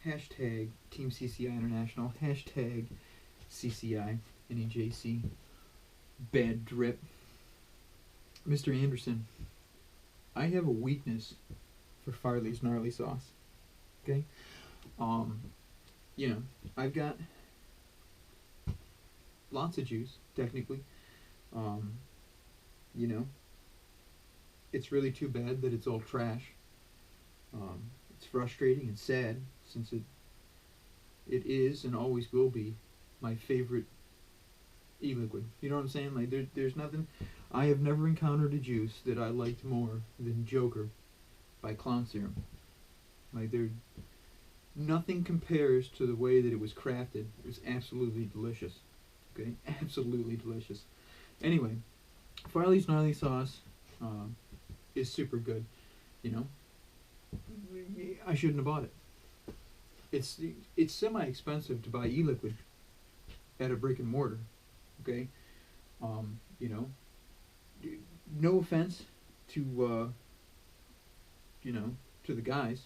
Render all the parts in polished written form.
hashtag Team CCI International, hashtag CCI NEJC, bad drip. Mr. Anderson, I have a weakness for Farley's gnarly sauce. Okay? You know, I've got lots of juice, technically. Um, you know, it's really too bad that it's all trash. It's frustrating and sad since it is and always will be my favorite e-liquid. You know what I'm saying? Like there's nothing. I have never encountered a juice that I liked more than Joker by Clown Serum. Like there, nothing compares to the way that it was crafted. It was absolutely delicious. Okay, absolutely delicious. Anyway, Farley's gnarly sauce is super good. You know, I shouldn't have bought it. It's semi-expensive to buy e-liquid at a brick and mortar. Okay, you know, no offense to you know, to the guys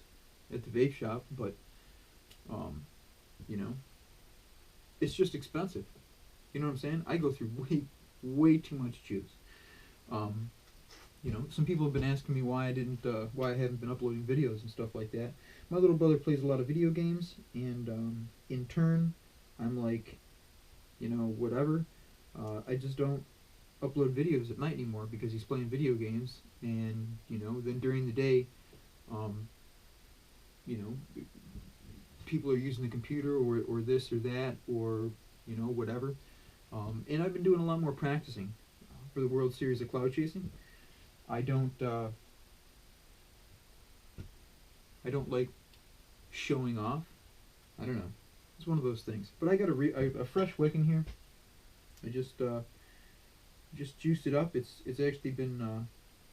at the vape shop, but you know, it's just expensive. You know what I'm saying? I go through way too much juice. You know, some people have been asking me why I haven't been uploading videos and stuff like that. My little brother plays a lot of video games, and in turn, I'm like, you know, whatever. I just don't upload videos at night anymore because he's playing video games, and you know, then during the day, you know, people are using the computer or this or that or you know whatever. And I've been doing a lot more practicing for the World Series of Cloud Chasing. I don't like showing off. I don't know. It's one of those things. But I got a fresh wick in here. I just juiced it up. It's actually been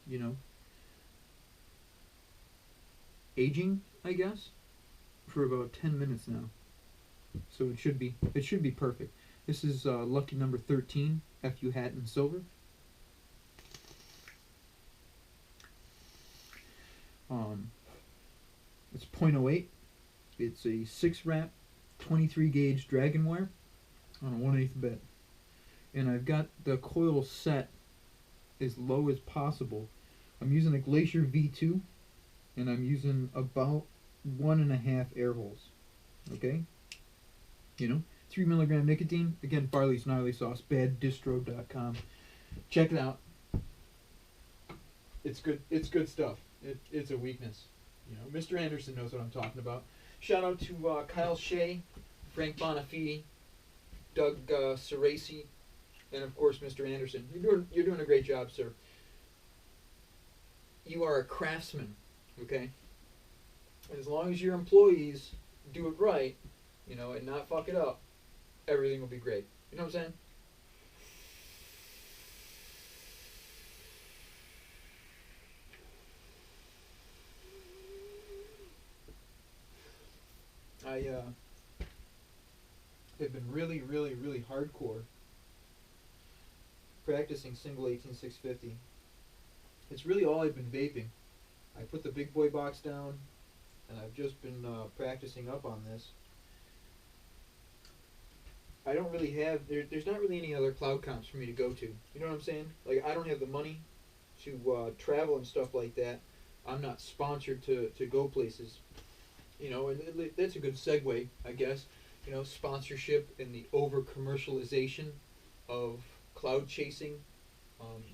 you know, aging, I guess, for about 10 minutes now. So it should be perfect. This is lucky number 13, FU Hatton Silver. It's .08. It's a 6-wrap, 23 gauge dragon wire on a 1/8 bit. And I've got the coil set as low as possible. I'm using a Glacier V2, and I'm using about 1.5 air holes. Okay? You know, 3 milligram nicotine. Again, Farley's gnarly sauce, baddistro.com. Check it out. It's good. It's good stuff. It's a weakness. You know, Mr. Anderson knows what I'm talking about. Shout out to Kyle Shea, Frank Bonafide, Doug Cerasi, and of course Mr. Anderson. You're doing a great job, sir. You are a craftsman, okay? As long as your employees do it right, you know, and not fuck it up, everything will be great. You know what I'm saying? I have been really hardcore practicing single 18650. It's really all I've been vaping. I put the big boy box down, and I've just been practicing up on this. I don't really have, there's not really any other cloud comps for me to go to. You know what I'm saying? Like, I don't have the money to travel and stuff like that. I'm not sponsored to go places. You know, and that's a good segue, I guess. You know, sponsorship and the over-commercialization of cloud chasing.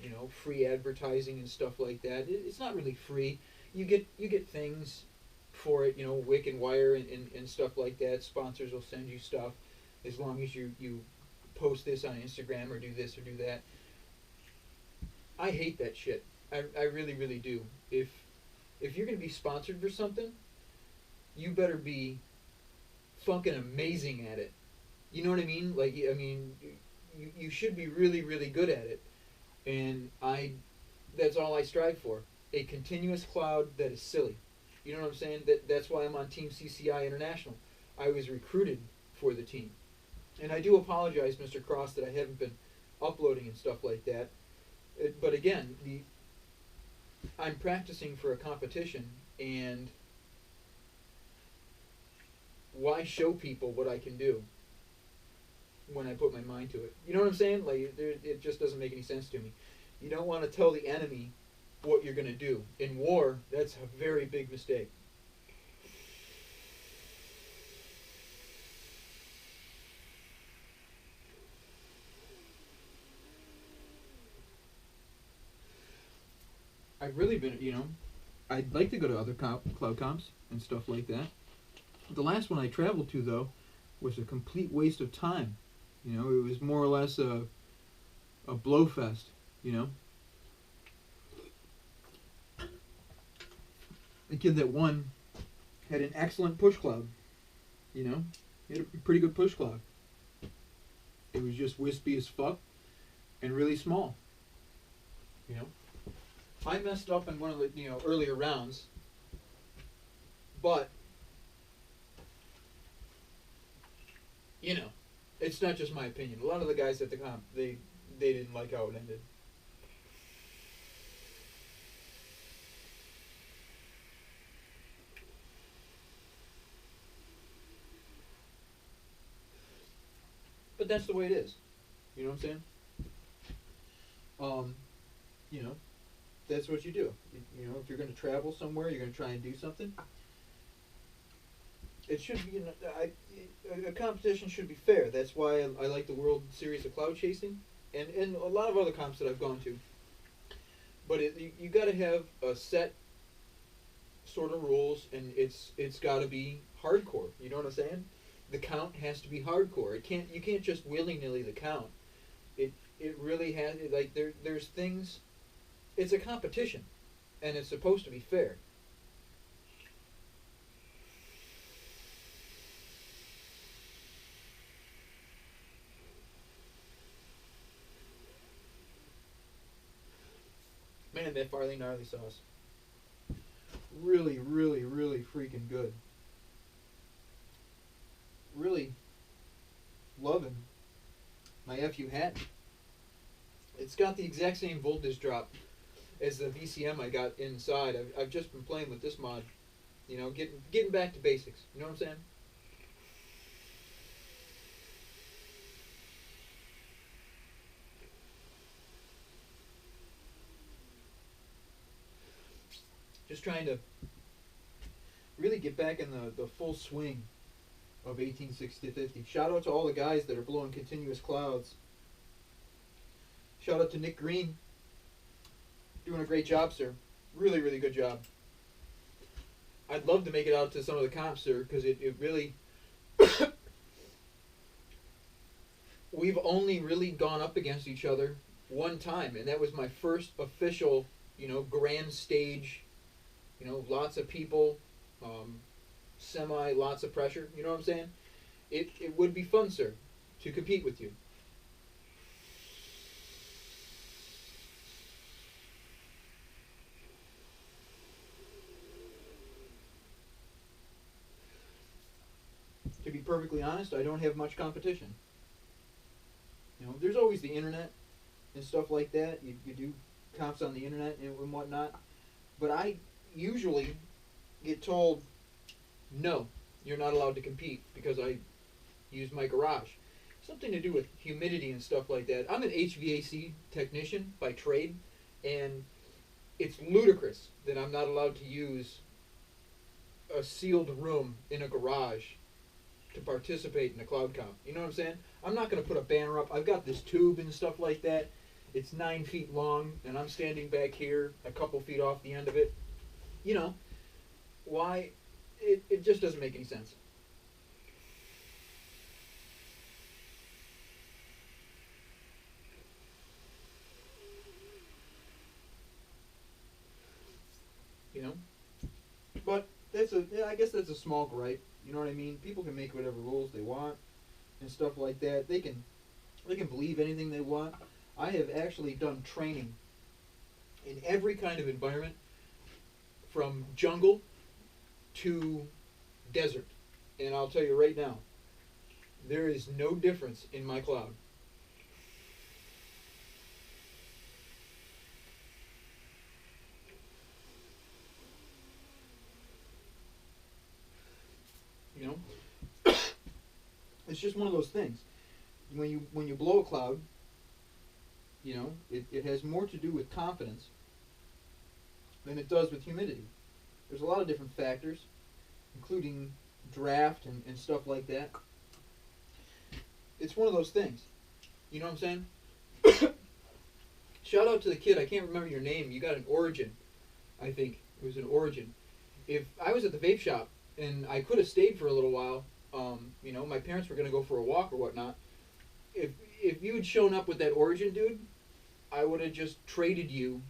You know, free advertising and stuff like that. It's not really free. You get things for it. You know, Wick and Wire and stuff like that. Sponsors will send you stuff as long as you post this on Instagram or do this or do that. I hate that shit. I really do. If you're gonna be sponsored for something, you better be fucking amazing at it. You know what I mean? Like, I mean, you should be really good at it. And that's all I strive for. A continuous cloud that is silly. You know what I'm saying? That's why I'm on Team CCI International. I was recruited for the team. And I do apologize, Mr. Cross, that I haven't been uploading and stuff like that. But again, I'm practicing for a competition, and why show people what I can do when I put my mind to it? You know what I'm saying? Like, it just doesn't make any sense to me. You don't want to tell the enemy what you're going to do. In war, that's a very big mistake. I've really been, I'd like to go to other cloud comps and stuff like that. The last one I traveled to, though, was a complete waste of time. It was more or less a blowfest, The kid that won had an excellent push cloud, He had a pretty good push cloud. It was just wispy as fuck and really small, I messed up in one of the, earlier rounds, but, it's not just my opinion. A lot of the guys at the comp, they didn't like how it ended. But that's the way it is. You know what I'm saying? That's what you do. If you're going to travel somewhere, you're going to try and do something. It should be, a competition should be fair. That's why I like the World Series of Cloud Chasing, and a lot of other comps that I've gone to. But you got to have a set sort of rules, and it's got to be hardcore. You know what I'm saying? The count has to be hardcore. You can't just willy nilly the count. It really has, like, there's things. It's a competition, and it's supposed to be fair. Man, that Farley Gnarly sauce. Really, really, really freaking good. Really loving my FU hat. It's got the exact same voltage drop as the VCM I got inside. I've just been playing with this mod, getting back to basics. You know what I'm saying? Just trying to really get back in the full swing of 1860-50. Shout out to all the guys that are blowing continuous clouds. Shout out to Nick Green. Doing a great job, sir. Really, really good job. I'd love to make it out to some of the comps, sir, because it really... We've only really gone up against each other one time, and that was my first official, grand stage, lots of people, lots of pressure, you know what I'm saying? It would be fun, sir, to compete with you. To be perfectly honest, I don't have much competition. There's always the internet and stuff like that. You do comps on the internet and whatnot. But I usually get told, no, you're not allowed to compete because I use my garage. Something to do with humidity and stuff like that. I'm an HVAC technician by trade, and it's ludicrous that I'm not allowed to use a sealed room in a garage to participate in a cloud comp. You know what I'm saying? I'm not going to put a banner up. I've got this tube and stuff like that. It's 9 feet long, and I'm standing back here a couple feet off the end of it. Why? It just doesn't make any sense. But I guess that's a small gripe. You know what I mean? People can make whatever rules they want and stuff like that. They can believe anything they want. I have actually done training in every kind of environment, from jungle to desert. And I'll tell you right now, there is no difference in my cloud. It's just one of those things. When you blow a cloud, it has more to do with confidence than it does with humidity. There's a lot of different factors, including draft and stuff like that. It's one of those things. You know what I'm saying? Shout out to the kid. I can't remember your name. You got an Origin, I think. It was an Origin. If I was at the vape shop and I could have stayed for a little while, my parents were going to go for a walk or whatnot. If you had shown up with that Origin, dude, I would have just traded you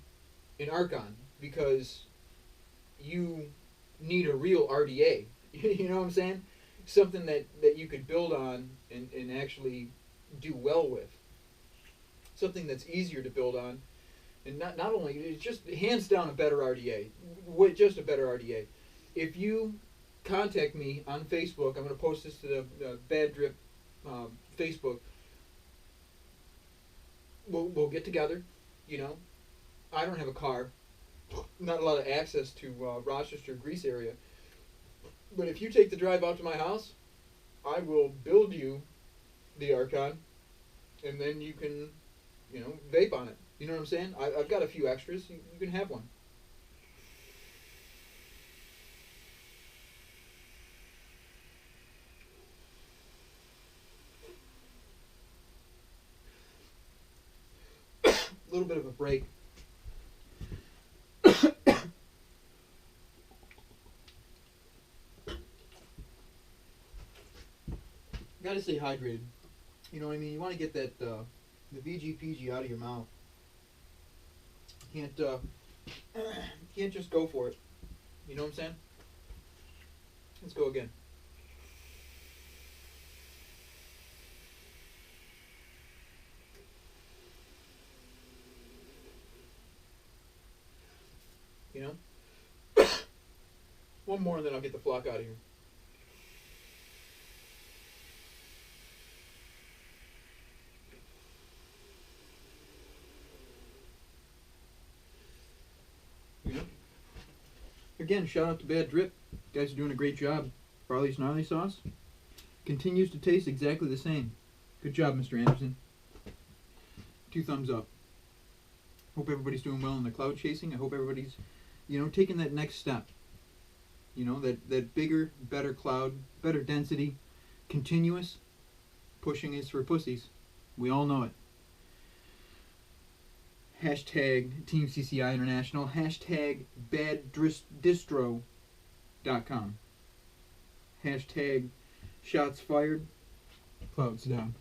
an Archon because you need a real RDA. You know what I'm saying? Something that you could build on and actually do well with. Something that's easier to build on. And not only, it's just hands down a better RDA. Just a better RDA. If you contact me on Facebook, I'm going to post this to the Bad Drip Facebook. We'll get together. I don't have a car. Not a lot of access to Rochester, Greece area. But if you take the drive out to my house, I will build you the Archon, and then you can, vape on it. You know what I'm saying? I've got a few extras. You can have one. A little bit of a break. Gotta stay hydrated. You know what I mean? You want to get that the VGPG out of your mouth. Can't just go for it. You know what I'm saying? Let's go again. One more and then I'll get the flock out of here. Again, shout out to Bad Drip. You guys are doing a great job. Farley's Gnarly Sauce continues to taste exactly the same. Good job, Mr. Anderson. 2 thumbs up. Hope everybody's doing well in the cloud chasing. I hope everybody's, taking that next step. That bigger, better cloud, better density, continuous. Pushing is for pussies. We all know it. Hashtag Team CCI International. Hashtag BadDistro.com. Hashtag Shots Fired. Clouds Down.